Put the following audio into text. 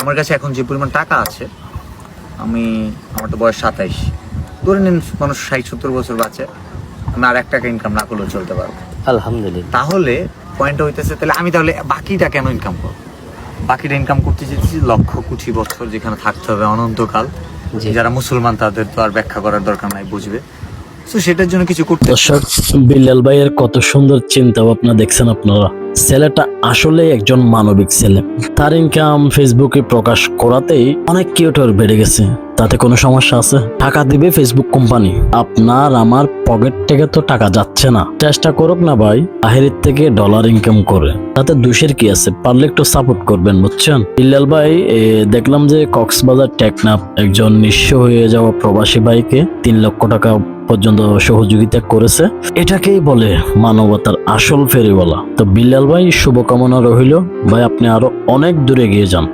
আমার কাছে এখন যে পরিমাণ টাকা আছে, আমার তো বয়স 27, ধরে নিন মানুষ 60-70 বছর বাঁচে, আমি আর 1 টাকা ইনকাম না করলেও চলতে পারবো আলহামদুলিল্লাহ। তাহলে পয়েন্টটা হইতেছে, তাহলে আমি বাকিটা কেন ইনকাম করবো? বাকিটা ইনকাম করতে চেয়েছি লক্ষ কোটি বছর, যেখানে থাকতে হবে অনন্তকাল। যারা মুসলমান তাদের তো আর ব্যাখ্যা করার দরকার নাই, বুঝবে। তো সেটার জন্য কিছু করতে। দর্শক, বিল্লাল ভাইয়ের কত সুন্দর চিন্তা ভাবনা দেখছেন আপনারা। ছেলেটা আসলে একজন মানবিক ছেলে। তার ইনকাম ফেসবুকে প্রকাশ করাতেই অনেক কিউটার বেড়ে গেছে। তাতে কোনো সমস্যা আছে? টাকা দিবে ফেসবুক কোম্পানি, আপনার আমার পকেট থেকে তো টাকা যাচ্ছে না। চেষ্টা করুক না ভাই, বাহিরের থেকে ডলার ইনকাম করে, তাতে দোষের কি আছে? পারলে একটু সাপোর্ট করবেন, বুঝছেন? বিল্লাল ভাই দেখলাম যে কক্সবাজার টেকনাফ একজন নিঃস্ব হয়ে যাওয়া প্রবাসী ভাইকে 3 লক্ষ টাকা পর্যন্ত সহযোগিতা করেছে। এটাকেই বলে মানবতার আসল ফেরিওয়ালা। তো বিল্লাল ভাই, শুভকামনা রইল ভাই, আপনি আরো অনেক দূরে গিয়ে যান।